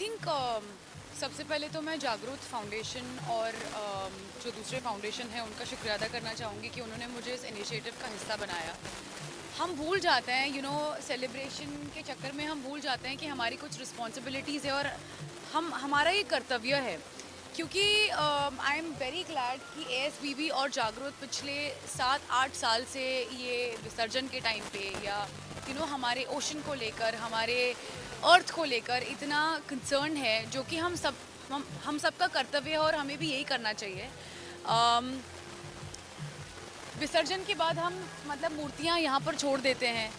Think सबसे पहले तो मैं जागरूक फाउंडेशन और जो दूसरे फाउंडेशन है उनका शुक्रिया अदा करना चाहूँगी कि उन्होंने मुझे इस इनिशिएटिव का हिस्सा बनाया। हम भूल जाते हैं सेलिब्रेशन के चक्कर में हम भूल जाते हैं कि हमारी कुछ रिस्पॉन्सिबिलिटीज़ है और हमारा ये कर्तव्य है। क्योंकि आई एम वेरी ग्लैड कि एएसबीबी और जागरूक पिछले 7-8 साल से ये विसर्जन के टाइम पे या हमारे ओशन को लेकर, हमारे अर्थ को लेकर इतना कंसर्न है, जो कि हम सबका कर्तव्य है और हमें भी यही करना चाहिए। विसर्जन के बाद हम मूर्तियाँ यहाँ पर छोड़ देते हैं।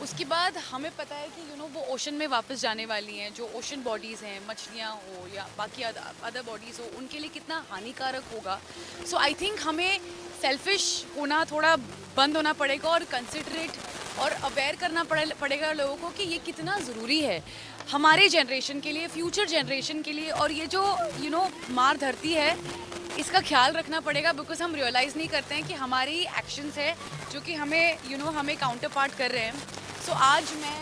उसके बाद हमें पता है कि वो ओशन में वापस जाने वाली हैं। जो ओशन बॉडीज़ हैं, मछलियाँ हो या बाकी अदर बॉडीज़ हो, उनके लिए कितना हानिकारक होगा। सो आई थिंक हमें सेल्फिश होना थोड़ा बंद होना पड़ेगा और कंसिडरेट और अवेयर करना पड़ेगा लोगों को कि ये कितना ज़रूरी है हमारे जनरेशन के लिए, फ्यूचर जनरेशन के लिए। और ये जो मार धरती है, इसका ख्याल रखना पड़ेगा, बिकॉज हम रियलाइज़ नहीं करते हैं कि हमारी एक्शंस है जो कि हमें काउंटर पार्ट कर रहे हैं। सो आज मैं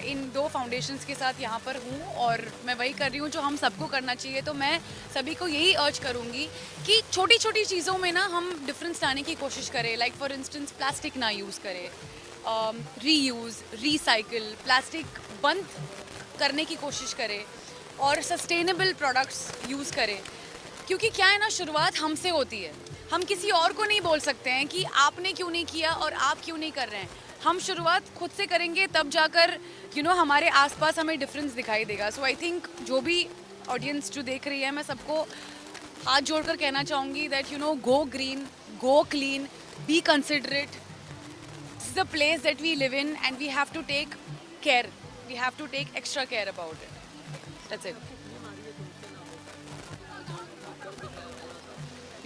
इन दो फाउंडेशंस के साथ यहाँ पर हूँ और मैं वही कर रही हूँ जो हम सबको करना चाहिए। तो मैं सभी को यही अर्ज करूँगी कि छोटी छोटी चीज़ों में ना हम डिफरेंस लाने की कोशिश करें। लाइक फॉर इंस्टेंस प्लास्टिक ना यूज़ करें, रीयूज़, रिसाइकिल, प्लास्टिक बंद करने की कोशिश करें और सस्टेनेबल प्रोडक्ट्स यूज़ करें। क्योंकि क्या है ना, शुरुआत हमसे होती है। हम किसी और को नहीं बोल सकते हैं कि आपने क्यों नहीं किया और आप क्यों नहीं कर रहे हैं। हम शुरुआत खुद से करेंगे, तब जाकर हमारे आसपास हमें डिफरेंस दिखाई देगा। सो आई थिंक जो भी ऑडियंस जो देख रही है, मैं सबको हाथ जोड़कर कहना चाहूँगी that go green, go clean, be considerate. This is the place that we live in and we have to take care, we have to take extra care about it. That's it.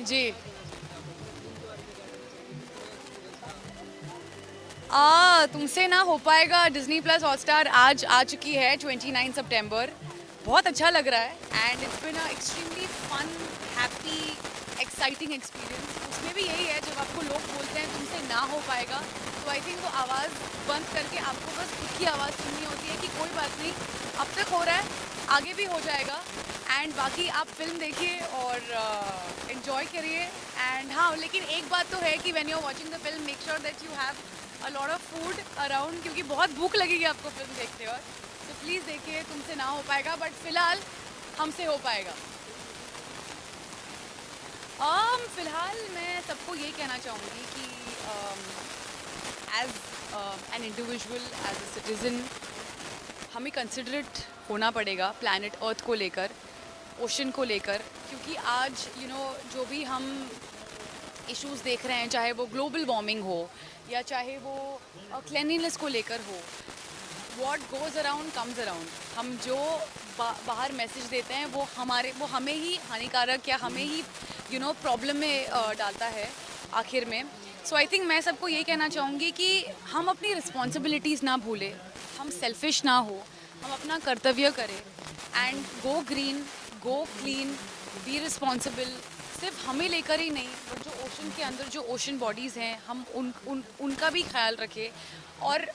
जी तुमसे ना हो पाएगा Disney plus Hotstar आज आ चुकी है 29 सितंबर। बहुत अच्छा लग रहा है and it's been a extremely fun, happy, exciting experience. उसमें भी यही है, जब आपको लोग बोलते हैं तुमसे ना हो पाएगा, तो आई थिंक वो आवाज़ बंद करके आपको बस खुद की आवाज़ सुननी होती है कि कोई बात नहीं, अब तक हो रहा है, आगे भी हो जाएगा। एंड बाकी आप फिल्म देखिए और एंजॉय करिए। एंड हाँ, लेकिन एक बात तो है कि when you are watching the film, make sure that you have a lot of food around, क्योंकि बहुत भूख लगेगी आपको फिल्म देखते वक्त। तो प्लीज़ देखिए, तुमसे ना हो पाएगा बट फिलहाल हमसे हो पाएगा। फ़िलहाल मैं सबको ये कहना चाहूँगी कि as an individual, as a citizen, हमें कंसिडरेट होना पड़ेगा प्लैनेट अर्थ को लेकर, ओशन को लेकर। क्योंकि आज जो भी हम इश्यूज़ देख रहे हैं, चाहे वो ग्लोबल वार्मिंग हो या चाहे वो क्लीनलीनेस को लेकर हो, what goes around comes around. हम जो बाहर मैसेज देते हैं वो हमें ही हानिकारक या हमें ही प्रॉब्लम में डालता है आखिर में। सो आई थिंक मैं सबको ये कहना चाहूँगी कि हम अपनी रिस्पॉन्सिबिलिटीज़ ना भूलें, हम सेल्फिश ना हो, हम अपना कर्तव्य करें and go green, go clean, be responsible. सिर्फ हमें लेकर ही नहीं, बट जो ओशन के अंदर जो ओशन बॉडीज़ हैं, हम उनका भी ख्याल रखें। और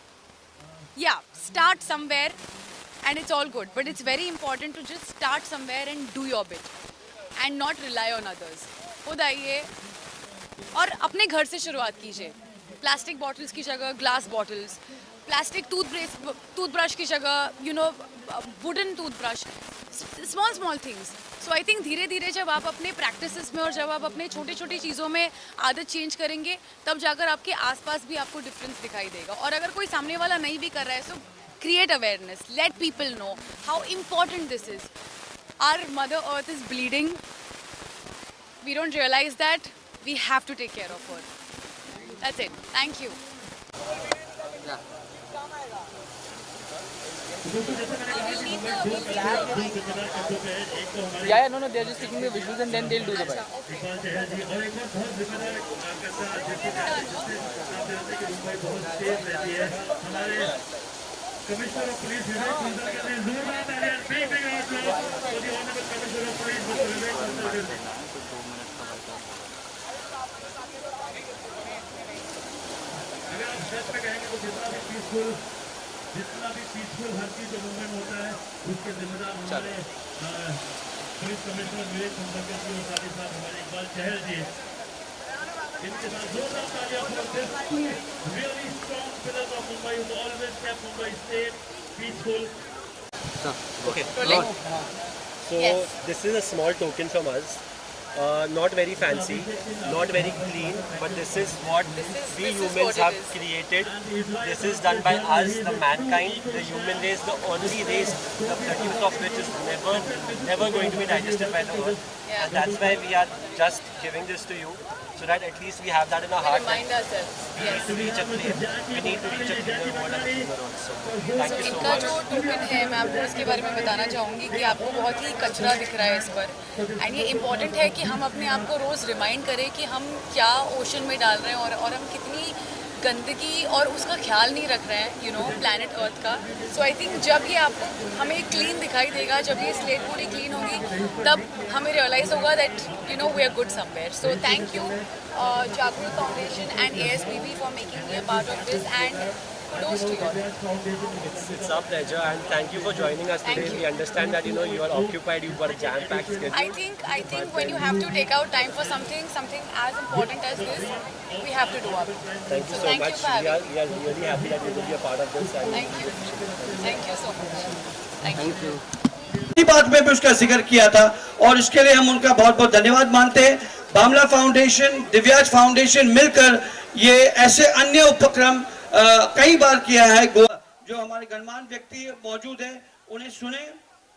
या start somewhere and it's all good, but it's very important to just start somewhere and do your bit and not rely on others. खुद आइए और अपने घर से शुरुआत कीजिए। प्लास्टिक बॉटल्स की जगह ग्लास बॉटल्स, प्लास्टिक टूथब्रश की जगह wooden toothbrush, small things. So I think धीरे धीरे जब आप अपने प्रैक्टिसेस में और जब आप अपने छोटी छोटी चीज़ों में आदत चेंज करेंगे, तब जाकर आपके आसपास भी आपको डिफरेंस दिखाई देगा। और अगर कोई सामने वाला नहीं भी कर रहा है, so create awareness, let people know how important this is. Our mother earth is bleeding, we don't realise that, we have to take care of her. That's it, thank you. Yeah, no, they're just taking the visuals and then they'll do the bite. Commissioner of Police Vivek Kuntal ne जोरदार तालियां, big applause for the Honorable Commissioner of Police Mr. Vivek Kuntal. अगर आप stage पे कहेंगे तो जितना भी peaceful जितना भी पीसफुल हर चीज का मूवमेंट होता है उसके जिम्मेदार हमारे पुलिस कमिश्नर विवेक संबंकर जी और साथ ही साथ हमारे इकबाल चहल जी, इनके साथ जोरदार तालियां for this two really strong pillars of Mumbai who always kept Mumbai safe, peaceful. Okay. Rolling? So Yes. this is a small token from us. Not very fancy, not very clean, but this is what we this is humans what it have is. created. This is done by us, the mankind, the human race, the only race, the produce of which is never going to be digested by the earth. Yeah. And that's why we are just giving this to you, so that at least we have that in our We heart. remind ourselves. Yes. To reach a clean, we need to reach a cleaner world and a cleaner earth. So thank you so इनका much. जो token है मैं आपको इसके बारे में बताना चाहूँगी कि आपको बहुत ही कचरा दिख रहा है इस पर, एंड ये इम्पॉर्टेंट है कि हम अपने आप को रोज़ रिमाइंड करें कि हम क्या ओशन में डाल रहे हैं और हम कितनी गंदगी और उसका ख्याल नहीं रख रहे हैं, यू नो, प्लैनेट अर्थ का. सो आई थिंक जब ये आपको हमें क्लीन दिखाई देगा, जब ये स्लेट पूरी क्लीन होगी, तब हमें रियलाइज़ होगा that you know we are good somewhere. So thank you Jagruk foundation and ASBB for making me a part of this, and kudos to you all. It's our pleasure, and thank you for joining us Thank today. you. We understand that you are occupied, you've got a jam-packed schedule. I think when you have to take out time for something as important as this, we have to do our bit. Thank you so thank much. you for having me. We are really happy that you will be a part of this. And Thank you so much. Thank you. इसी बात में भी उसका जिक्र किया था और इसके लिए हम उनका बहुत बहुत धन्यवाद मानते हैं. बामला फाउंडेशन, दिव्याज फाउंडेशन मिलकर ये ऐसे अन्य उपक्रम कई बार किया है. जो हमारे गणमान्य व्यक्ति मौजूद है उन्हें सुने,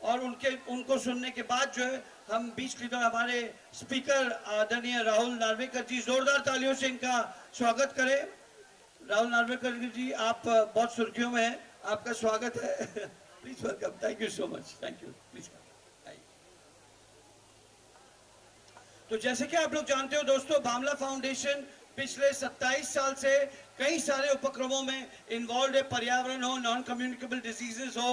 और उनको सुनने के बाद जो है हम बीच की तरह हमारे स्पीकर आदरणीय राहुल नार्वेकर जी, जोरदार तालियों से इनका स्वागत करें. राहुल नार्वेकर जी, आप बहुत सुर्खियों में हैं, आपका स्वागत है. Please welcome. Thank you so much. Thank you. Please. तो जैसे कि आप लोग जानते हो दोस्तों, बामला फाउंडेशन पिछले 27 साल से कई सारे उपक्रमों में इन्वॉल्व है. पर्यावरण हो, नॉन कम्युनिकेबल डिजीजेस हो,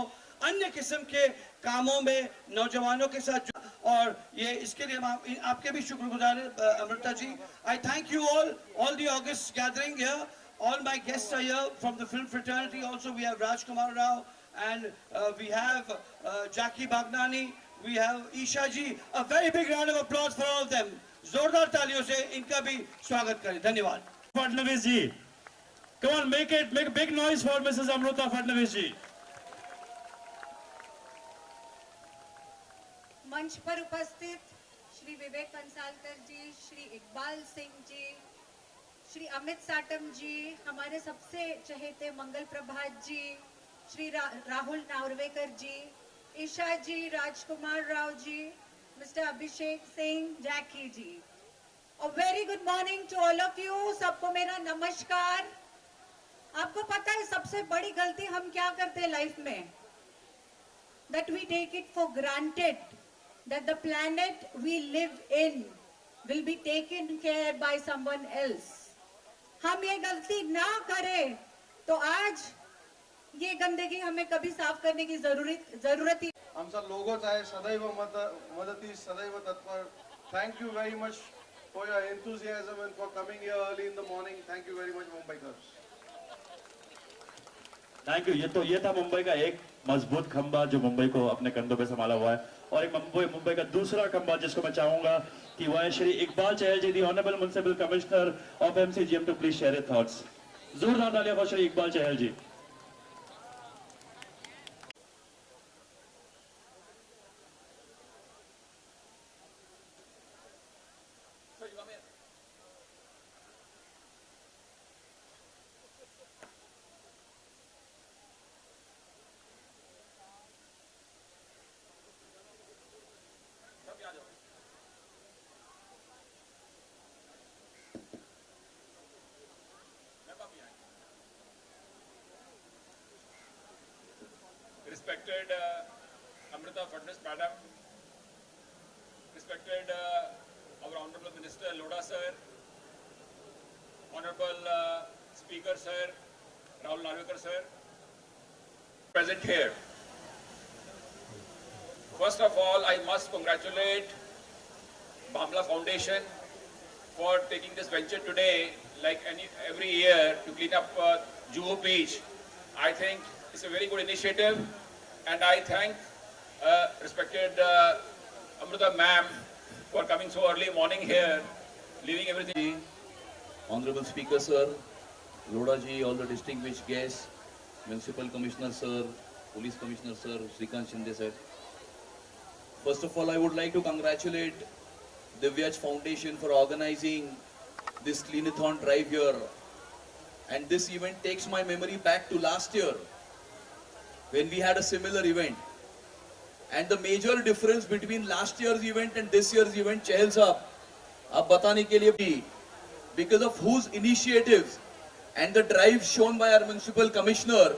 अन्य किस्म के कामों में नौजवानों के साथ, और ये इसके लिए हम आपके भी शुक्रगुजार हैं Amrita ji. I thank you all the august gathering here. All my guests are here from the film fraternity. Also, we have Rajkumar Rao, and we have Jackie Bhagnani. We have Isha ji. A very big round of applause for all of them. जोरदार तालियों से इनका भी स्वागत करें. धन्यवाद. Fadnavis ji, come on, make a big noise for Mrs. Amruta Fadnavis ji. मंच पर उपस्थित श्री विवेक कंसालकर जी, श्री इकबाल सिंह जी, श्री अमित साटम जी, हमारे सबसे चहेते Mangal Prabhat ji, Shri Rahul Narwekar ji, Isha ji, Rajkumar Rao ji, mister Abhishek Singh, Jackie ji. A very good morning to all of you. सबको मेरा नमस्कार. आपको पता है सबसे बड़ी गलती हम क्या करते हैं लाइफ में? That we take it for granted that the planet we live in will be taken care by someone else. हम ये गलती ना करें तो आज ये गंदगी हमें कभी साफ करने की जरूरत ही. आमचा लोगोच आहे, सदैव मदती, सदैव तत्पर. Thank you very much for your enthusiasm and for coming here early in the morning. Thank you very much Mumbaikars. Thank you. ये था मुंबई का एक मजबूत खंबा जो मुंबई को अपने कंधों पे संभाला हुआ है, और एक मुंबई का दूसरा खंबा जिसको मैं चाहूंगा कि वह है Shri Iqbal Chahal ji, the honourable municipal commissioner of MCGM, to please share his thoughts. जोरदार तालियां for Shri Iqbal Chahal ji. Respected Amrita Fadnavis Madam, respected our Honorable Minister Lodha Sir, Honorable Speaker Sir, Rahul Narvekar Sir, present here. First of all, I must congratulate Bamla Foundation for taking this venture today, like every year, to clean up Juhu Beach. I think It's a very good initiative, and I thank respected Amrita ma'am for coming so early morning here, leaving everything. Honorable Speaker Sir, Lodha ji, all the distinguished guests, Municipal Commissioner Sir, Police Commissioner Sir, Shrikant Shinde Sir. First of all, I would like to congratulate Divyaj Foundation for organizing this cleanathon drive here. And this event takes my memory back to last year when we had a similar event. And the major difference between last year's event and this year's event, Chahal Sahab, ab batane ke liye bhi, because of whose initiatives and the drive shown by our Municipal Commissioner,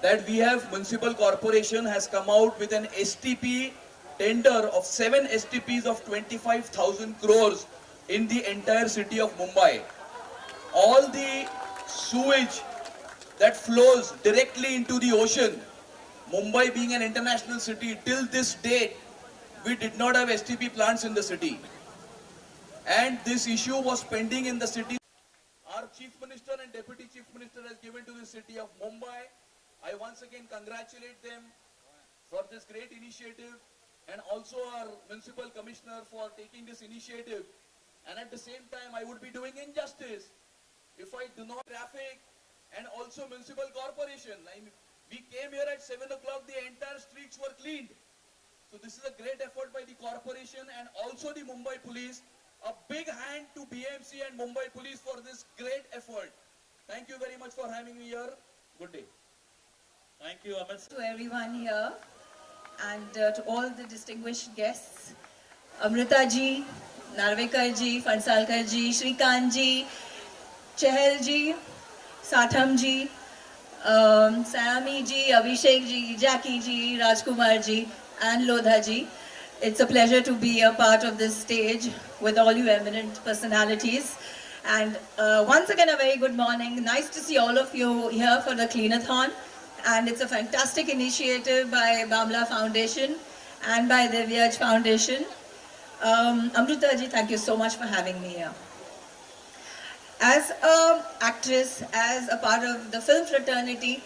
that we have Municipal Corporation has come out with an STP tender of 7 STPs of 25,000 crores in the entire city of Mumbai. All the sewage that flows directly into the ocean, Mumbai being an international city, till this date, we did not have STP plants in the city. And this issue was pending in the city. Our Chief Minister and Deputy Chief Minister has given to the city of Mumbai. I once again congratulate them for this great initiative, and also our Municipal Commissioner for taking this initiative. And at the same time, I would be doing injustice if I do not traffic and also Municipal Corporation. We came here at 7 o'clock, the entire streets were cleaned. So this is a great effort by the corporation and also the Mumbai Police. A big hand to BMC and Mumbai Police for this great effort. Thank you very much for having me here. Good day. Thank you, Amit. To everyone here and to all the distinguished guests, Amrita ji, Narvekar ji, Fansalkar ji, Shrikant ji, Chahal ji, Satham ji, Sami ji, Abhishek ji, Jackie ji, Rajkumar ji and Lodha ji. It's a pleasure to be a part of this stage with all you eminent personalities. And once again, a very good morning. Nice to see all of you here for the Cleanathon. And it's a fantastic initiative by Bamla Foundation and by Divyaj Foundation. Amrita ji, thank you so much for having me here. As an actress, as a part of the film fraternity,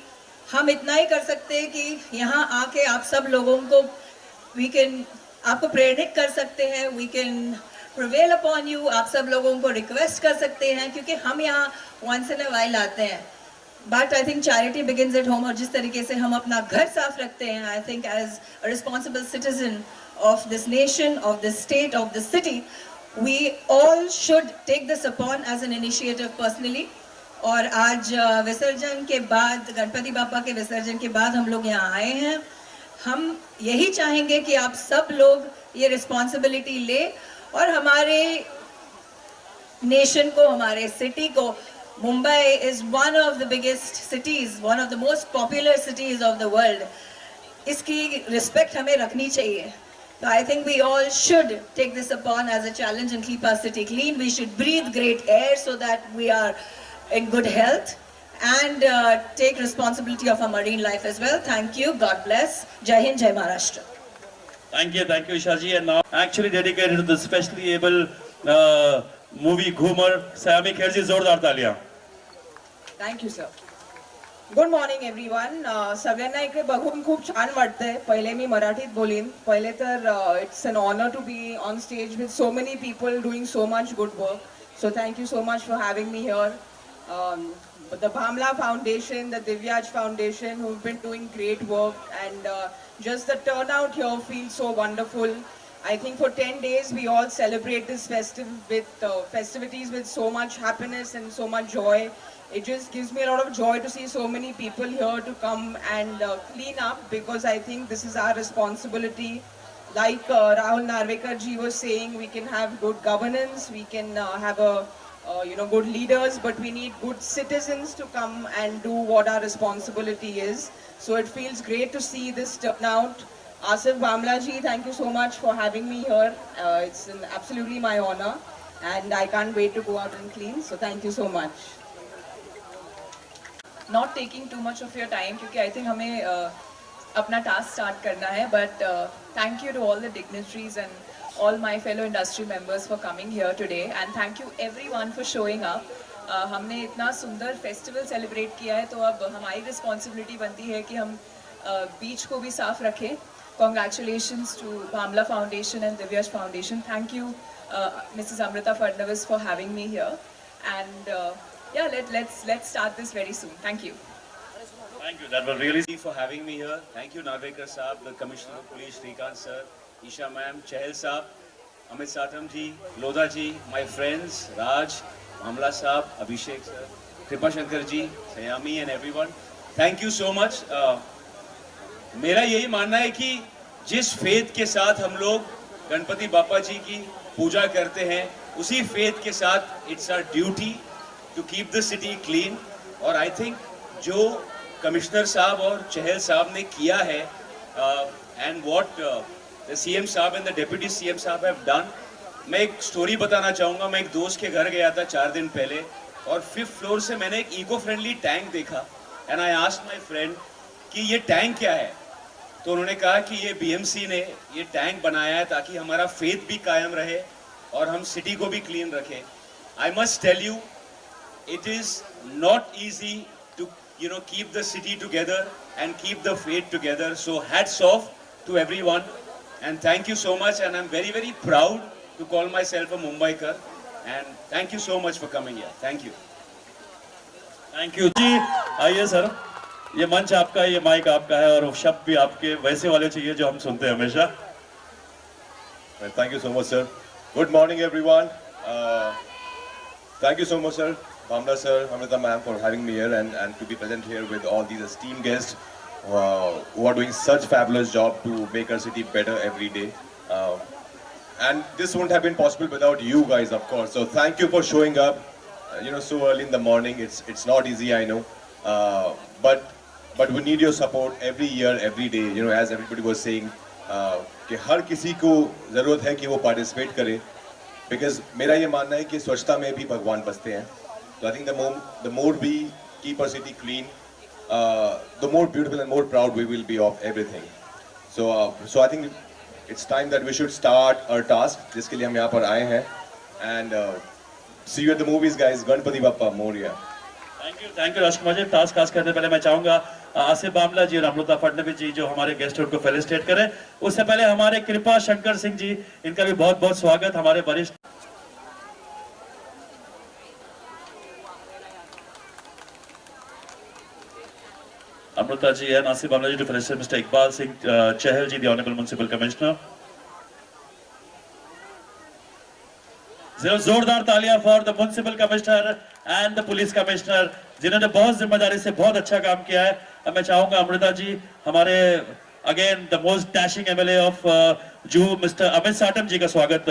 हम इतना ही कर सकते हैं कि यहाँ आके आप सब लोगों को आपको प्रेरित कर सकते हैं, we can prevail upon you, आप सब लोगों को रिक्वेस्ट कर सकते हैं क्योंकि हम यहाँ once in a while आते हैं. But I think charity begins at home, और जिस तरीके से हम अपना घर साफ रखते हैं, I think as a responsible citizen of this nation, of this state, of this city, we all should take this upon as an initiative personally. और आज विसर्जन के बाद, गणपति बापा के विसर्जन के बाद हम लोग यहाँ आए हैं. हम यही चाहेंगे कि आप सब लोग ये रिस्पॉन्सिबिलिटी ले और हमारे नेशन को, हमारे सिटी को, Mumbai is one of the biggest cities, one of the most popular cities of the world. इसकी रिस्पेक्ट हमें रखनी चाहिए. So I think we all should take this upon as a challenge and keep our city clean. We should breathe great air so that we are in good health and take responsibility of our marine life as well. Thank you. God bless. Jai Hind, Jai Maharashtra. Thank you, Ishaji. And now actually dedicated to the specially able movie Ghumar, Sami Kherji, zordar taaliyan. Thank you, sir. Good morning everyone. सगळ्यांना इकडे बघून खूप छान वाटतंय. पहिले मी मराठीत बोलीन. पहिले तर it's an honour to be on stage with so many people doing so much good work. So thank you so much for having me here. The Bamla Foundation, the Divyaj Foundation, who've been doing great work, and just the turnout here feels so wonderful. I think for 10 days we all celebrate this festivities with so much happiness and so much joy. It just gives me a lot of joy to see so many people here to come and clean up, because I think this is our responsibility. Like Rahul Narvekar ji was saying, we can have good governance, we can have good leaders, but we need good citizens to come and do what our responsibility is. So it feels great to see this turnout. Asif Bamla ji, thank you so much for having me here. It's absolutely my honor, and I can't wait to go out and clean. So thank you so much. Not taking too much of your time, क्योंकि I think हमें अपना task start करना है. But thank you to all the dignitaries and all my fellow industry members for coming here today, and thank you everyone for showing up. हमने इतना सुंदर festival celebrate किया है, तो अब हमारी रिस्पॉन्सिबिलिटी बनती है कि हम बीच को भी साफ रखें. Congratulations to Bhamla Foundation and Divyash Foundation. Thank you, Mrs. Amrita Fadnavis, for having me here. And yeah, let's start this very soon. Thank you. Thank you. That was really for having me here. Thank you, Narvekar Saab, the Commissioner of Police, Shrikant Sir, Isha Ma'am, Chahal Saab, Amit Satam Ji, Lodha Ji, my friends, Raj, Bhamla Saab, Abhishek Sir, Kripa Shankar Ji, Sayami and everyone. Thank you so much. मेरा यही मानना है कि जिस faith के साथ हम लोग गणपति बापा जी की पूजा करते हैं, उसी फेथ के साथ it's our duty to keep the city clean. और आई थिंक जो कमिश्नर साहब और चहल साहब ने किया है एंड व्हाट द सीएम साहब एंड द डिप्टी सीएम साहब हैव डन, मैं एक स्टोरी बताना चाहूँगा. मैं एक दोस्त के घर गया था 4 दिन पहले और 5th फ्लोर से मैंने एक इको फ्रेंडली टैंक देखा and I asked my friend कि ये टैंक क्या है. तो उन्होंने कहा कि ये बीएमसी ने ये टैंक बनाया है ताकि हमारा फेथ भी कायम रहे और हम सिटी को भी क्लीन रखें. I must tell you, it is not easy to keep the city together and keep the faith together. So hats off to everyone and thank you so much, and I'm very very proud to call myself a Mumbaikar, and thank you so much for coming here. Thank you. Thank you ji. आइए sir, ये मंच आपका है, ये mic आपका है और शब्द भी आपके वैसे वाले चाहिए जो हम सुनते हैं हमेशा. Thank you so much, sir. Good morning, everyone. Thank you so much, sir. Bhamla sir, Amrita ma'am, for having me here and to be present here with all these esteemed guests who are doing such fabulous job to make our city better every day. And this wouldn't have been possible without you guys, of course. So thank you for showing up, so early in the morning. It's not easy, I know, but we need your support every year, every day. As everybody was saying, कि हर किसी को जरूरत है कि वो participate करे, because मेरा ये मानना है कि स्वच्छता में भी भगवान बसते हैं. So I think the more we keep our city clean, the more beautiful and more proud we will be of everything. So I think it's time that we should start our task, जिसके लिए हम यहाँ पर आए हैं. And see you at the movies, guys. Ganpati बप्पा मोरिया. Thank you Rajkumar ji. Task खास करने पहले मैं चाहूंगा आसिफ बामला जी और अमृता फडणवीस जी जो हमारे गेस्ट हैं उनको फेलिसिटेट करें. उससे पहले हमारे कृपा शंकर सिंह जी, इनका भी बहुत बहुत स्वागत. हमारे वरिष्ठ Amrita ji and Asif Bamla ji to felicitate Mr. Iqbal Singh Chahal ji, the Honorable Municipal Commissioner. जोरदार तालियां for the Municipal Commissioner and the Police Commissioner जिन्होंने बहुत जिम्मेदारी से बहुत अच्छा काम किया है. अब मैं चाहूंगा अमृता जी, हमारे again the most dashing MLA of Juhu mister Amit Satam ji का स्वागत.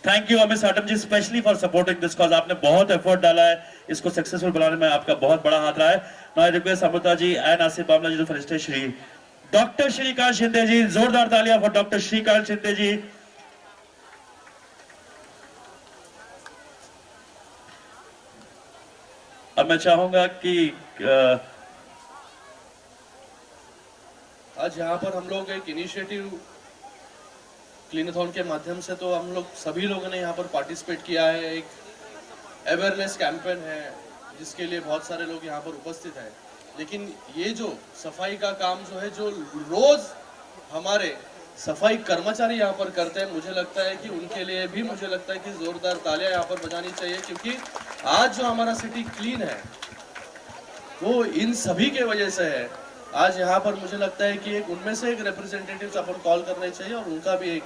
Thank you Amit Satam ji, specially for supporting this cause. आपने बहुत एफर्ट डाला है इसको सक्सेसफुल बनाने में, आपका बहुत बड़ा हाथ रहा है. Now I request Amrita ji and Asif Bamla ji to felicitate Shri doctor Shrikant Shinde ji. जोरदार तालियां फॉर डॉक्टर श्रीकांत शिंदे जी. अब मैं चाहूंगा कि आज यहाँ पर हम लोग एक इनिशिएटिव क्लीनथॉन के माध्यम से तो हम लोग सभी लोगों ने यहाँ पर पार्टिसिपेट किया है. एक अवेयरनेस कैंपेन है जिसके लिए बहुत सारे लोग यहाँ पर उपस्थित हैं. लेकिन ये जो सफाई का काम जो है, जो रोज हमारे सफाई कर्मचारी यहाँ पर करते हैं, मुझे लगता है कि उनके लिए भी मुझे लगता है कि जोरदार तालियां यहाँ पर बजानी चाहिए, क्योंकि आज जो हमारा सिटी क्लीन है वो इन सभी के वजह से है. आज यहाँ पर मुझे लगता है कि एक उनमें से एक रिप्रेजेंटेटिव अपन कॉल करने चाहिए और उनका भी एक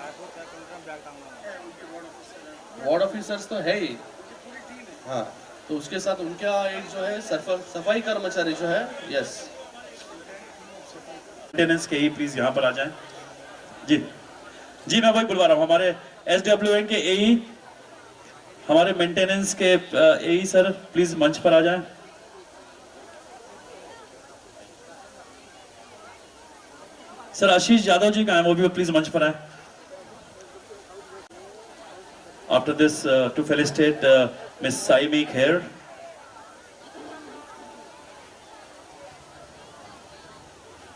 वार्ड ऑफिसर्स तो है ही, हाँ, तो उसके साथ उनका एक जो है सफाई कर्मचारी जो है. यस, मेंटेनेंस के ही प्लीज यहाँ पर आ जाएं. जी जी, मैं वही बुलवा रहा हूँ. हमारे SWN के एई, हमारे मेंटेनेंस के एई सर प्लीज मंच पर आ जाएं. सर आशीष यादव जी कहाँ हैं, वो भी प्लीज मंच पर आए. After this to felicitate miss Saiyami Kher.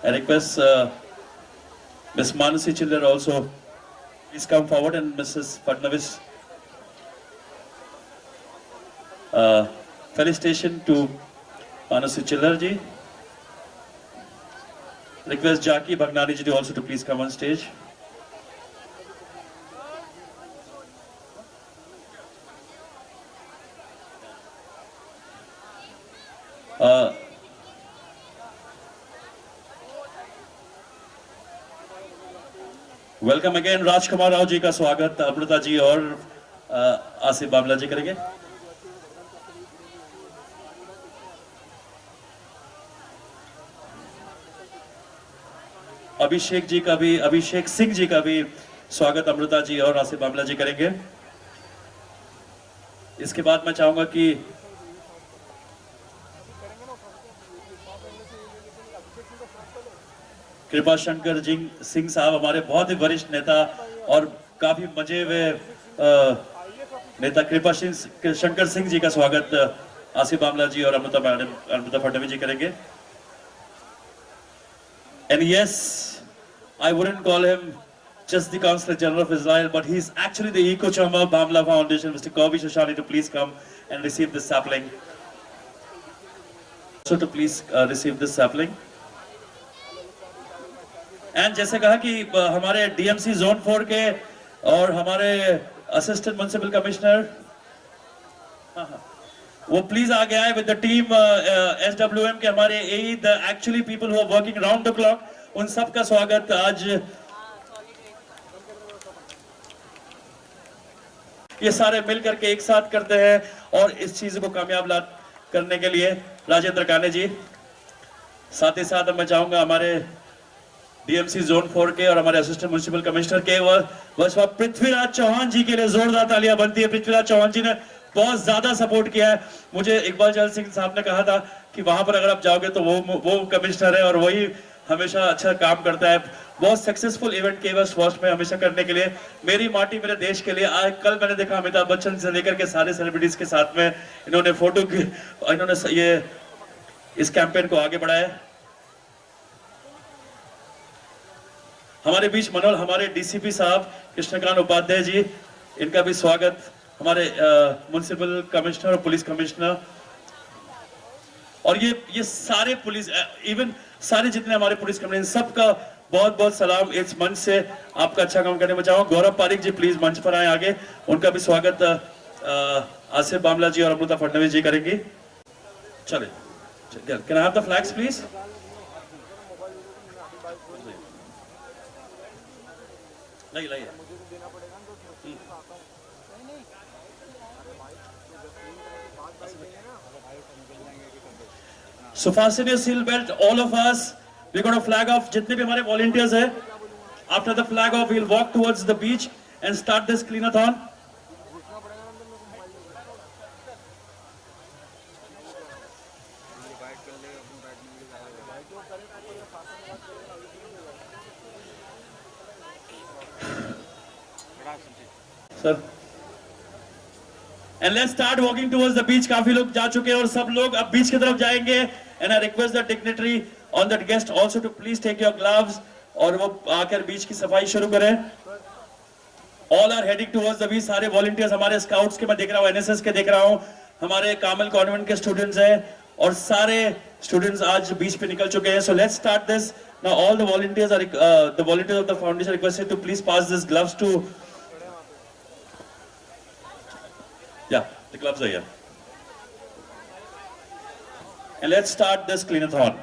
I request Miss Manasi Chiller also please come forward, and Mrs. Fadnavis Felicitation to Manasi Chillar ji. Request Jackie Bhagnani ji to also to please come on stage. Welcome again Rajkumar Rao ji का स्वागत अमृता जी और आसिफ बामला जी करेंगे. अभिषेक सिंह जी का भी स्वागत अमृता जी और आसिफ बामला जी करेंगे. इसके बाद मैं चाहूंगा कि कृपा शंकर जी सिंह साहब हमारे बहुत ही वरिष्ठ नेता और काफी मजे हुए नेता कृपा शंकर सिंह जी का स्वागत आसिफ बामला जी और अमृता फडणवीस जी करेंगे. And yes, I wouldn't call him just the Consul General of Israel, but he's actually the eco chamber of Bamla Foundation. Mr. Kobi Shoshani to please come and receive this sapling. So to please receive this sapling. And जैसे कहा कि हमारे DMC zone 4 के और हमारे assistant municipal commissioner वो please आ गया है विद द टीम एसडब्ल्यूएम के हमारे AE the actually people who are working round the clock, उन सब का स्वागत आज ये सारे मिल करके एक साथ करते हैं और इस चीज को कामयाब करने के लिए राजेंद्र काने जी. साथ ही साथ मैं चाहूंगा हमारे डीएमसी जोन 4 के और हमारे असिस्टेंट म्युनिसिपल कमिश्नर के बस पृथ्वीराज चौहान जी के लिए जोरदार तालियां बनती है. पृथ्वीराज चौहान जी ने बहुत ज्यादा सपोर्ट किया है. मुझे इकबाल चहल सिंह साहब ने कहा था कि वहां पर अगर आप जाओगे तो वो कमिश्नर है और वही हमेशा अच्छा काम करता है. बहुत सक्सेसफुल इवेंट के फर्स्ट में हमेशा करने के लिए मेरी माटी मेरे देश के लिए. आज कल मैंने देखा अमिताभ बच्चन से लेकर के सारे सेलिब्रिटीज के साथ में इन्होंने फोटो की इन्होंने ये इस कैंपेन को आगे बढ़ाया. हमारे बीच मनोल हमारे डीसीपी साहब कृष्णकांत उपाध्याय जी, इनका भी स्वागत. हमारे म्युनिसिपल कमिश्नर और पुलिस कमिश्नर और ये सारे पुलिस इवन सारे जितने हमारे पुलिस कमिश्नर सबका बहुत बहुत सलाम इस मंच से आपका अच्छा काम करने में चाहूंगा. गौरव पारिक जी प्लीज मंच पर आए आगे, उनका भी स्वागत आसिफ बामला जी और अमृता फडणवीस जी करेंगी. चले can I have the flags please. नहीं So fasten your seat belt, all of us. We're going to flag off. जितने भी हमारे volunteers हैं, after the flag off, we'll walk towards the beach and start this cleanathon. Sir. And let's start walking towards the beach. काफी लोग जा चुके हैं और सब लोग अब बीच की तरफ जाएंगे. And I request the dignitary on that guest also to please take your gloves और वो आकर बीच की सफाई शुरू करें. All are heading towards the beach. सारे volunteers हमारे scouts के मैं देख रहा हूँ, NSS के देख रहा हूँ, हमारे कामल कॉन्वेंट के स्टूडेंट्स हैं और सारे स्टूडेंट्स आज बीच पे निकल चुके हैं. So let's start this. Now all the volunteers are the volunteers of the foundation are requested to please pass these gloves to. Yeah, the gloves are here. And let's start this cleanathon.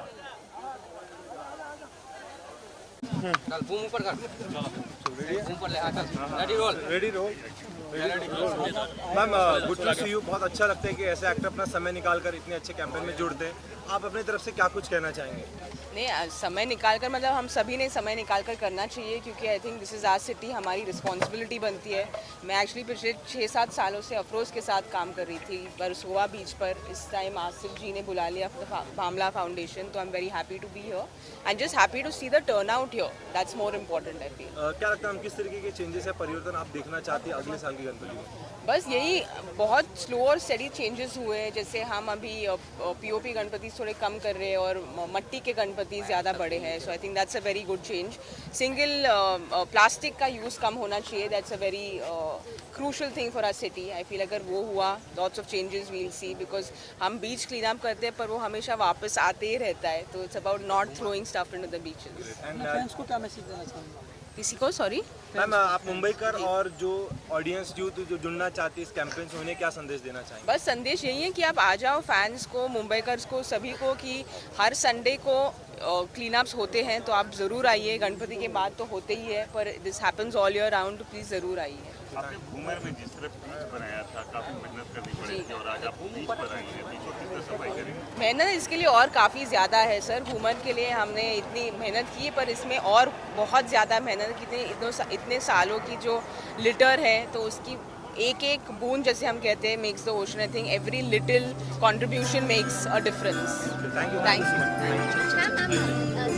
Ma'am good to see you. बहुत अच्छा लगता है कि ऐसे actor अपना समय निकाल कर इतने अच्छे कैंपेन में जुड़ते हैं. आप अपनी तरफ से क्या कुछ कहना चाहेंगे? नहीं, समय निकाल कर मतलब हम सभी ने समय निकाल कर करना चाहिए क्योंकि I think this is our city, हमारी रिस्पॉन्सिबिलिटी बनती है. मैं एक्चुअली पिछले 6-7 सालों से अफरोज़ के साथ काम कर रही थी वर्सोवा बीच पर. इस टाइम आसिफ जी ने बुला लिया बामला फाउंडेशन, तो I am very happy to be here and just happy to see the turnout here. That's more important I feel. क्या लगता है हम किस तरीके के चेंजेस है परिवर्तन आप देखना चाहते हैं अगले साल की गणपति में? बस यही बहुत स्लो और स्टडी चेंजेस हुए हैं. जैसे हम अभी पीओपी गणपति थोड़े कम कर रहे हैं और मट्टी के गणपति ज़्यादा बड़े हैं. So I think that's a very good change. Single plastic का यूज़ कम होना चाहिए. That's a very crucial thing for our city. I feel अगर वो हुआ, lots of changes will see, because हम बीच क्लीन अप करते हैं पर वो हमेशा वापस आते ही रहता है। तो it's about not throwing stuff into the beaches. Friends को क्या मैसेज देना चाहेंगे? किसी को, सॉरी मैम, आप मुंबईकर और जो ऑडियंस यूथ जो जुड़ना चाहती है इस कैंपेन से, उन्हें क्या संदेश देना चाहेंगे? बस संदेश यही है कि आप आ जाओ, फैंस को, मुंबईकर्स को, सभी को, कि हर संडे को क्लीन अप्स होते हैं तो आप ज़रूर आइए। गणपति के बाद तो होते ही है, पर this happens all year round, please ज़रूर आइए। आपने घूमर में जिस तरह बीच बनाया था, काफ़ी मेहनत करनी पड़ी थी और आज आप बीच पर आई हैं, बीच को कितना सफाई करेंगे? मेहनत इसके लिए और काफ़ी ज़्यादा है सर। घूमर के लिए हमने इतनी मेहनत की, पर इसमें और बहुत ज़्यादा मेहनत की। इतने सालों की जो लिटर है, तो उसकी एक एक बूंद, जैसे हम कहते हैं, makes the ocean. I think every little contribution makes a difference. Thank you.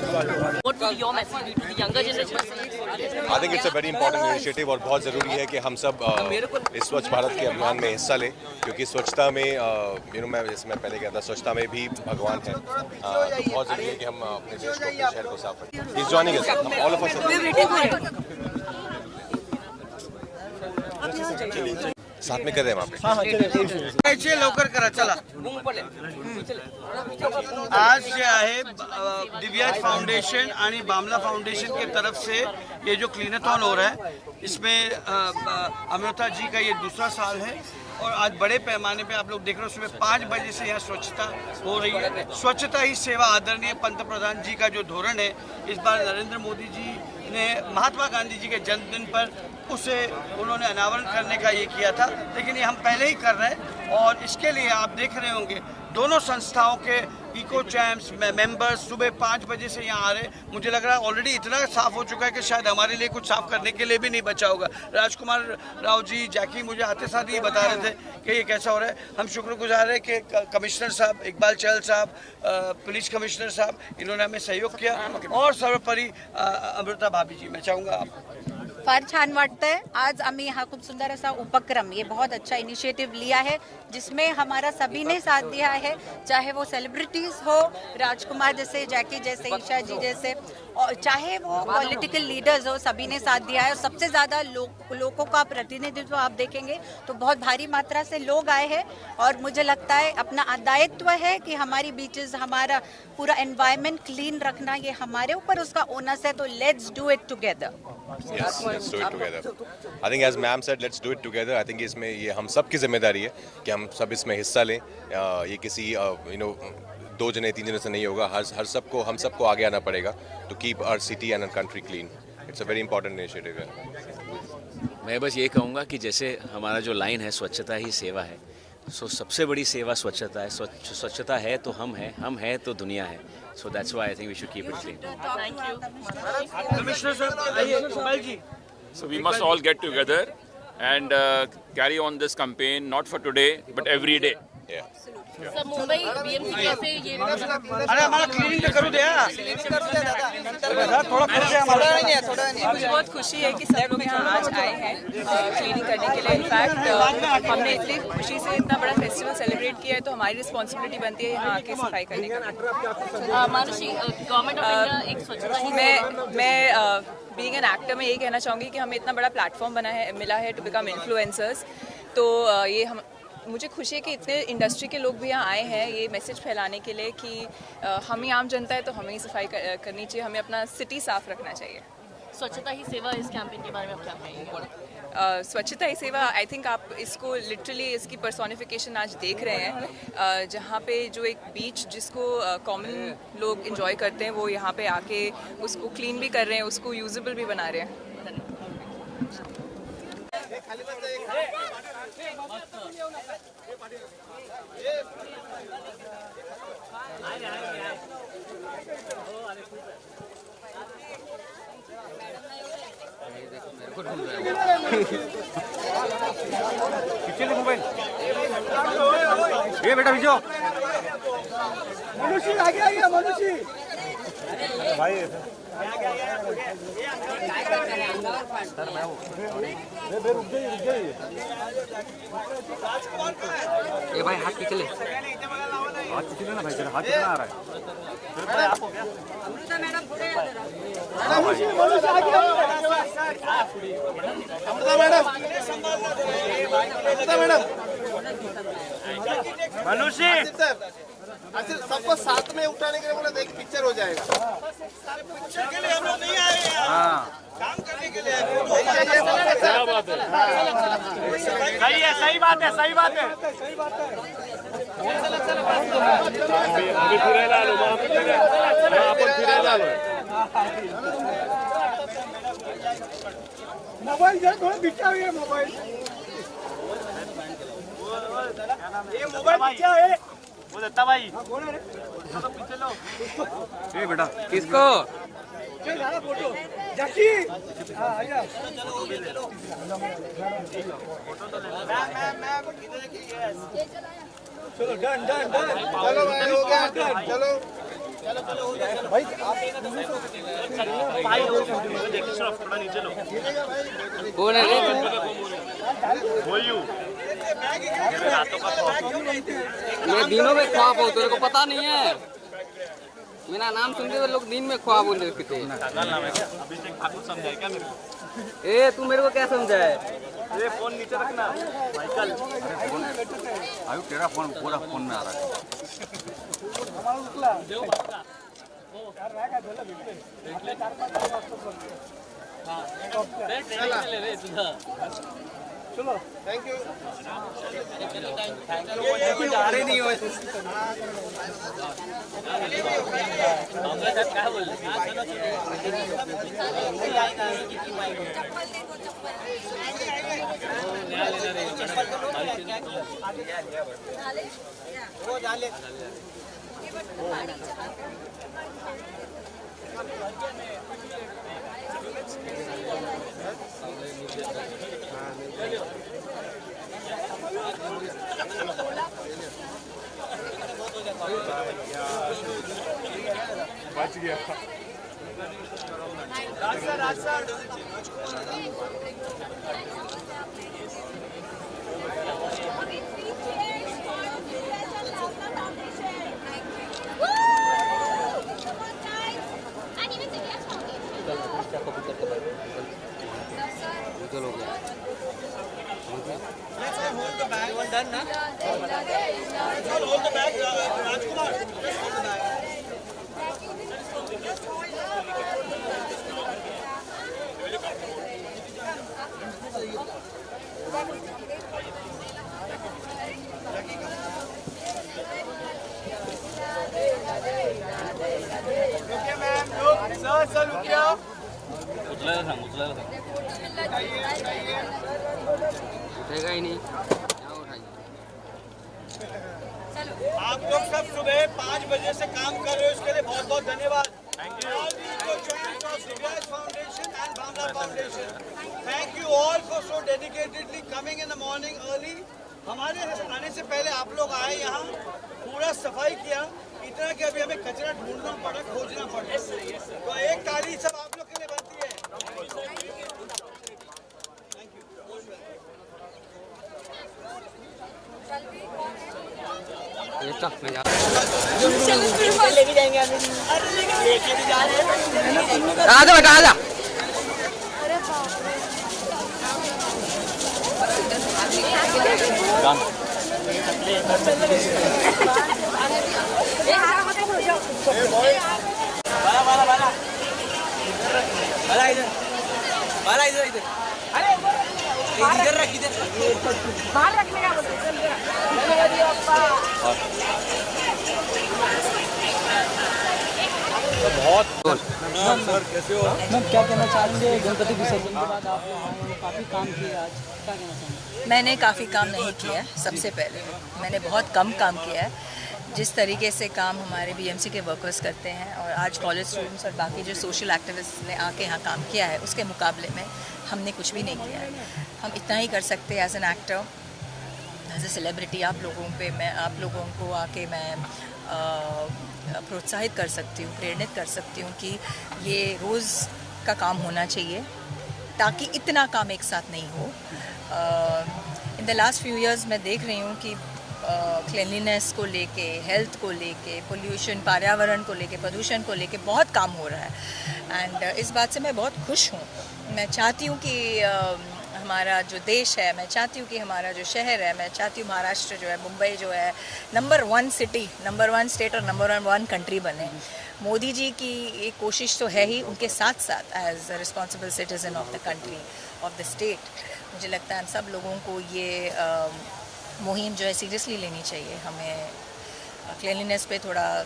What would your message be to the younger generation? I think it's a very important initiative और बहुत ज़रूरी है कि हम सब इस स्वच्छ भारत के अभियान में हिस्सा लें, क्योंकि स्वच्छता में मैं जैसे मैं पहले कहता, स्वच्छता में भी भगवान है। तो बहुत ज़रूरी है कि हम अपने देश को, अपने शहर को साफ रखें। He's joining us. All of us. साथ में कर रहे हैं वहाँ पे। लवकर करा चला। आज जे आहे दिव्याज फाउंडेशन आणि बामला फाउंडेशन के तरफ से ये जो क्लीनथॉन हो रहा है, इसमें अमृता जी का ये दूसरा साल है और आज बड़े पैमाने पे आप लोग देख रहे हो, सुबह 5 बजे से यहाँ स्वच्छता हो रही है। स्वच्छता ही सेवा आदरणीय पंतप्रधान जी का जो धोरण है, इस बार नरेंद्र मोदी जी ने महात्मा गांधी जी के जन्मदिन पर उसे उन्होंने अनावरण करने का ये किया था, लेकिन ये हम पहले ही कर रहे हैं। और इसके लिए आप देख रहे होंगे दोनों संस्थाओं के इको चैम्प्स मेंबर्स सुबह 5 बजे से यहाँ आ रहे। मुझे लग रहा है ऑलरेडी इतना साफ हो चुका है कि शायद हमारे लिए कुछ साफ करने के लिए भी नहीं बचा होगा। राजकुमार राव जी, जैकी मुझे आते साथ ये बता रहे थे कि ये कैसा हो रहा है। हम शुक्रगुजार है कि कमिश्नर साहब इकबाल चहल साहब, पुलिस कमिश्नर साहब, इन्होंने हमें सहयोग किया और सर्वोपरि अमृता भाभी जी, मैं चाहूँगा आप। फार छान वाटतंय। आज आम्ही हा खूप सुंदर असा उपक्रम, ये बहुत अच्छा इनिशिएटिव लिया है, जिसमें हमारा सभी ने साथ दिया है, चाहे वो सेलिब्रिटीज हो, राजकुमार जैसे, जैकी जैसे, ईशा जी जैसे, और चाहे वो पॉलिटिकल लीडर्स हो, सभी ने साथ दिया है। और सबसे ज़्यादा लोगों का प्रतिनिधित्व आप देखेंगे तो बहुत भारी मात्रा से लोग आए हैं, और मुझे लगता है अपना दायित्व है कि हमारी बीचेस, हमारा पूरा एनवायरनमेंट क्लीन रखना, ये हमारे ऊपर उसका ओनस है। तो let's do it together. Yes, let's do it together. I think as ma'am said, let's do it together. I think इसमें ये हम सब की जिम्मेदारी है कि हम सब इसमें हिस्सा लें। ये किसी 2 जने 3 जने से नहीं होगा, हर सबको, हम सबको आगे आना पड़ेगा to keep our city and our country clean. It's a very important initiative. मैं बस ये कहूँगा कि जैसे हमारा जो लाइन है, स्वच्छता ही सेवा है, सो सबसे बड़ी सेवा स्वच्छता है। स्वच्छता है तो हम हैं तो दुनिया है। So that's why I think we should keep it clean. Thank you. Commissioner sir, आइए, कमाल जी। So we must all get together and carry on this campaign, not for today, but every day. Yeah. Sir, Mumbai BMC कैसे ये अरे हमारा cleaning तो करो दे यार। थोड़ा मुझे बहुत खुशी है कि सब लोग यहाँ आज आए हैं क्लीनिंग करने के लिए। इनफैक्ट हमने इतनी खुशी से इतना बड़ा फेस्टिवल सेलिब्रेट किया है, तो हमारी रिस्पॉन्सिबिलिटी बनती है यहाँ आके सफाई करने की। मानुषी, गवर्नमेंट ऑफ इंडिया एक स्वच्छता ही मैं बीइंग एन एक्टर में यही कहना चाहूँगी कि हमें इतना बड़ा प्लेटफॉर्म मिला है टू बिकम इन्फ्लुएंसर्स। तो ये मुझे खुशी है कि इतने इंडस्ट्री के लोग भी यहाँ आए हैं ये मैसेज फैलाने के लिए कि हम ही आम जनता है तो हमें ही सफाई करनी चाहिए, हमें अपना सिटी साफ रखना चाहिए। स्वच्छता ही सेवा, इस कैंपेन के बारे में आप क्या कहेंगे? स्वच्छता ही सेवा, आई थिंक आप इसको लिटरली इसकी पर्सोनिफिकेशन आज देख रहे हैं, जहाँ पे जो एक बीच जिसको कॉमन लोग एंजॉय करते हैं, वो यहाँ पे आके उसको क्लीन भी कर रहे हैं, उसको यूजेबल भी बना रहे हैं। मोबाइल ये बेटा भिजो मनुष्य आगे आइए मनुष्य भाई रुक जाइए ये भाई हाथ पीछे ले हाथ खींच लेना भाई, तेरा हाथ कितना आ रहा है? तेरे भाई आप हो क्या? अमृता मैडम थोड़े मनुष्य सबको साथ में उठाने के लिए बोला, एक पिक्चर हो जाएगा। पिक्चर के लिए हम लोग नहीं आए हैं, काम करने के लिए आए हैं। क्या बात है? सही है, सही बात है, सही बात है। आम्ही फिरायला आलो, मग आपण फिरायला आलो. मोबाइल जरा थोड़ा पीछे हुई है मोबाइल. ये मोबाइल पीछे है. वो दत्ता भाई. पीछे लो. ए बेटा. किसको? फोटो. जैकी. हाँ आइए. चलो डन डन डन. चलो भाई हो गया. चलो भाई थोड़ा नीचे लो. कौन है? मैं दिनों में ख्वाब हो, तेरे को पता नहीं है? मेरा नाम सुनते हुए लोग दिन में ख्वाब हो रहे थे. ए तू मेरे को क्या समझाए? ये फोन नीचे रखना माइकल. अरे फोन आयु तेरा फोन पूरा फोन में आ रहा है. चलो थैंक यू. जा रहे नहीं हो. बच गया. चलो Hold the bag. One done, na? Hold the bag, Rajkumar. Hold the bag. Okay ma'am. लोग सर रुकिए. उचलायला सांग. उठेगा ही नहीं. आप लोग सब सुबह 5 बजे से काम कर रहे हो, इसके लिए बहुत बहुत धन्यवाद. Thank you. Divyaj Foundation and Bhamla Foundation. Thank you all for so dedicatedly coming in the morning early. हमारे आने से पहले आप लोग आए यहाँ, पूरा सफाई किया, इतना कि अभी हमें कचरा ढूंढना पड़ा, खोजना पड़ा. तो एक ताली सब आप लोग के लिए बनती है. लेके जाएंगे. लेके भी जा रहे हैं. आजा बेटा आजा. बाला इधर. अरे इधर रख, इधर बाहर रखने का बहुत. सर कैसे हो? मैम क्या कहना चाहेंगे गणपति विसर्जन के बाद आप काफ़ी काम किए आज, क्या कहना चाहेंगे? मैंने काफ़ी काम नहीं किया है. सबसे पहले मैंने बहुत कम काम किया है. जिस तरीके से काम हमारे बीएमसी के वर्कर्स करते हैं और आज कॉलेज स्टूडेंट्स और बाकी जो सोशल एक्टिविस्ट ने आके यहाँ काम किया है, उसके मुकाबले में हमने कुछ भी नहीं किया है. हम इतना ही कर सकते हैं as an actor, as a celebrity. आप लोगों को आके मैं प्रोत्साहित कर सकती हूँ, प्रेरित कर सकती हूँ कि ये रोज़ का काम होना चाहिए, ताकि इतना काम एक साथ नहीं हो. In the last few years मैं देख रही हूँ कि क्लीनलीनेस को लेके, हेल्थ को लेके, पोल्यूशन, पर्यावरण को लेके, प्रदूषण को लेके बहुत काम हो रहा है एंड इस बात से मैं बहुत खुश हूँ। मैं चाहती हूँ कि हमारा जो देश है, मैं चाहती हूँ कि हमारा जो शहर है, मैं चाहती हूँ महाराष्ट्र जो है, मुंबई जो है, नंबर 1 सिटी, नंबर 1 स्टेट और नंबर 1 कंट्री बने। मोदी जी की ये कोशिश तो है ही, उनके साथ साथ as a responsible citizen of the country, of the state, मुझे लगता है हम सब लोगों को ये मुहिम जो है सीरियसली लेनी चाहिए। हमें क्लीनलीनेस पे थोड़ा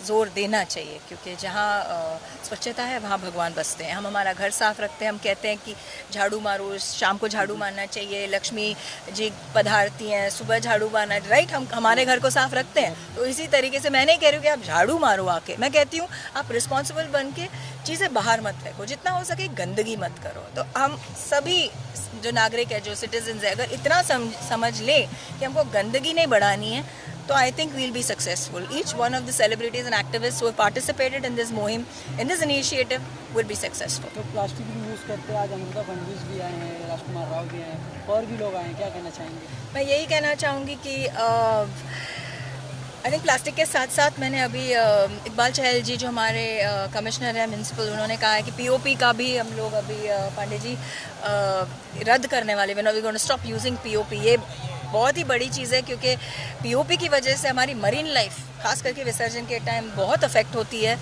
ज़ोर देना चाहिए, क्योंकि जहाँ स्वच्छता है वहाँ भगवान बसते हैं। हम हमारा घर साफ़ रखते हैं, हम कहते हैं कि झाड़ू मारो, शाम को झाड़ू मारना चाहिए, लक्ष्मी जी पधारती हैं, सुबह झाड़ू मारना, राइट, हम हमारे घर को साफ़ रखते हैं। तो इसी तरीके से मैं नहीं कह रही हूँ कि आप झाड़ू मारो आके, मैं कहती हूँ आप रिस्पॉन्सिबल बन के चीज़ें बाहर मत फेंको, जितना हो सके गंदगी मत करो। तो हम सभी जो नागरिक है, जो सिटीजन्स है, अगर इतना समझ ले कि हमको गंदगी नहीं बढ़ानी है, तो I think we'll be successful. Each one of the celebrities and activists who have participated in this मुहिम, in this initiative, will be successful. तो प्लास्टिक भी यूज़ करते हैं, आज अमृता फडणवीस भी आए हैं, राजकुमार राव भी आए हैं, और भी लोग आए हैं, क्या कहना चाहेंगे? मैं यही कहना चाहूँगी कि आई थिंक प्लास्टिक के साथ साथ मैंने अभी इकबाल चहल जी जो हमारे कमिश्नर हैं म्यूनसिपल, उन्होंने कहा है कि POP का भी हम लोग अभी पांडे जी रद्द करने वाले, we gonna stop using POP। ये बहुत ही बड़ी चीज़ है, क्योंकि POP की वजह से हमारी मरीन लाइफ, खास करके विसर्जन के टाइम, बहुत अफेक्ट होती है।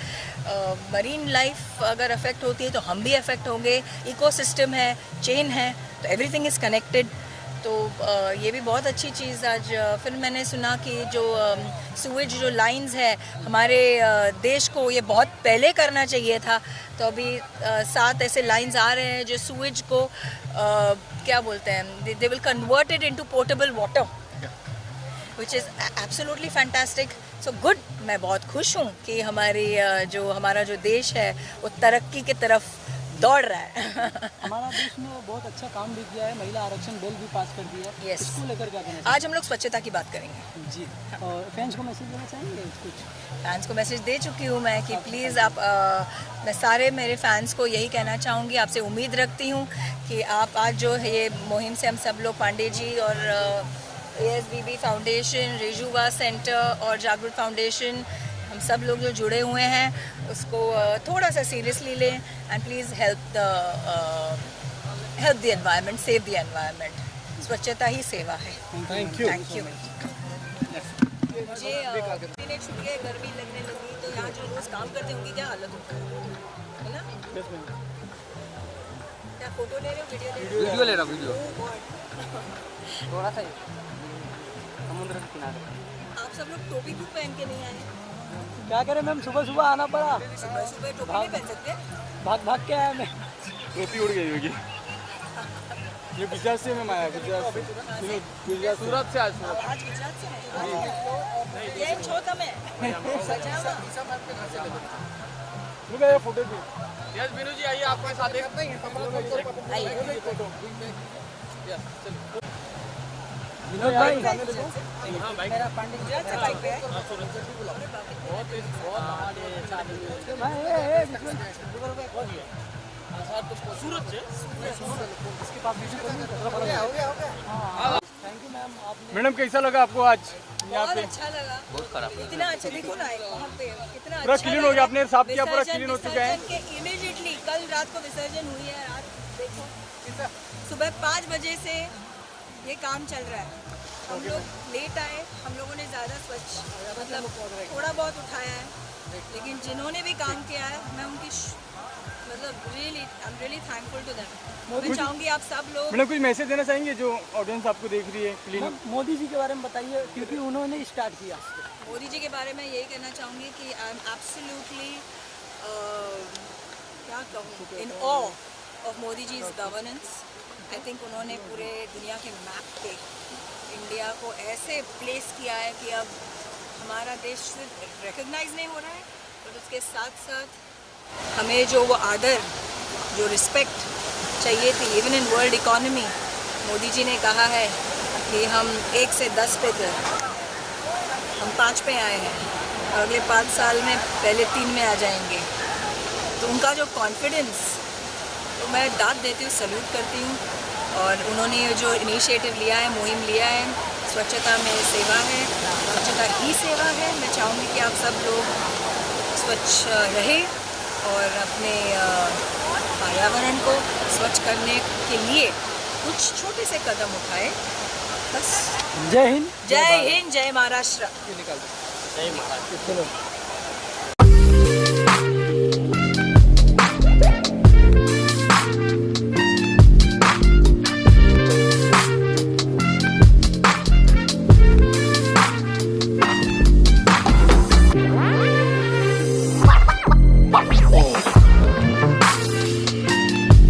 मरीन लाइफ अगर अफेक्ट होती है तो हम भी अफेक्ट होंगे। इकोसिस्टम है, चेन है, तो एवरीथिंग इज़ कनेक्टेड। तो ये भी बहुत अच्छी चीज़ आज फिर मैंने सुना कि जो सूएज जो लाइंस है हमारे देश को, ये बहुत पहले करना चाहिए था। तो अभी 7 ऐसे लाइंस आ रहे हैं जो सूएज को क्या बोलते हैं, they will convert it into portable water, which is absolutely fantastic. So good, मैं बहुत खुश हूँ कि हमारा जो देश है वो तरक्की की तरफ दौड़ रहा है। हमारा देश में बहुत अच्छा काम भी किया है, महिला आरक्षण बिल भी पास कर दिया है। Yes. इसको लेकर क्या कहना आज हम लोग स्वच्छता की बात करेंगे जी। और फैंस को मैसेज देना चाहेंगे कुछ? फैंस को मैसेज दे चुकी हूँ मैं कि प्लीज़ आप मैं सारे मेरे फैंस को यही कहना चाहूँगी, आपसे उम्मीद रखती हूँ कि आप आज जो है ये मुहिम से हम सब लोग, पांडे जी और ASBB फाउंडेशन, रेजुवा सेंटर और जागरूक फाउंडेशन, हम सब लोग जो जुड़े हुए हैं उसको थोड़ा सा सीरियसली लें and please help the environment, save the environment. स्वच्छता ही सेवा है। Thank you. मुझे 3 दिन छूट गए, गर्मी लगने लगी, तो यहाँ जो रोज़ काम करते होंगे क्या हालत होती है ना? क्या फोटो ले रहे हो, वीडियो ले रहे हो? वीडियो थोड़ा सा समुद्र के किनारे। आप सब लोग टोपी क्यों पहन के नहीं आए? क्या करें मैम, सुबह सुबह आना पड़ा। सुबह टोपी नहीं पहन सकते? भाग के आया मैं। टोपी उड़ गई होगी। ये गुजरात से मैं आया, गुजरात से। सूरत से। आज गुजरात से है। ये छोटा में रुका, ये फोटो भी। यस बीनू जी आइए, आपके साथ एक विनोद भाई, मेरा पांडे गुजरात से बाइक पे है। सूरत से इसके पास मैडम कैसा लगा आपको आज यहाँ बहुत पे? अच्छा लगा, बहुत खराब। इतना अच्छा, देखो ना वहाँ पे कितना पूरा अच्छा क्लीन लग हो गया, रहा है। आपने साफ किया, पूरा विसर्जन- क्लीन हो चुका है। विसर्जन के इमीडिएटली कल रात को विसर्जन हुई है, रात देखो सुबह 5 बजे से ये काम चल रहा है। हम लोग लेट आए, हम लोगों ने ज़्यादा स्वच्छ मतलब थोड़ा बहुत उठाया है, लेकिन जिन्होंने भी काम किया है मैं उनकी मतलब really I am really thankful to them. मैं चाहूँगी आप सब लोग मैडम कुछ मैसेज देना चाहेंगे जो ऑडियंस आपको देख रही है क्लीन? मोदी जी के बारे में बताइए, क्योंकि उन्होंने स्टार्ट किया। मोदी जी के बारे में यही कहना चाहूँगी कि आई एम एब्सोल्युटली क्या कहूँ, in awe of Modi ji is governance. I think उन्होंने पूरे दुनिया के मैप पे इंडिया को ऐसे प्लेस किया है कि अब हमारा देश सिर्फ रिकग्नाइज नहीं हो रहा है, और उसके साथ साथ हमें जो वो आदर, जो रिस्पेक्ट चाहिए थी even in world economy, Modi ji ने कहा है कि हम 1 से 10 पे थे, हम 5 पे आए हैं और अगले 5 साल में पहले 3 में आ जाएंगे। तो उनका जो कॉन्फिडेंस, तो मैं दाद देती हूँ, सल्यूट करती हूँ। और उन्होंने ये जो इनिशिएटिव लिया है, मुहिम लिया है स्वच्छता में सेवा है, स्वच्छता ही सेवा है। मैं चाहूँगी कि आप सब लोग स्वच्छ रहें और अपने पर्यावरण को स्वच्छ करने के लिए कुछ छोटे से कदम उठाएं। बस जय हिंद, जय हिंद, जय महाराष्ट्र। जय महाराष्ट्र।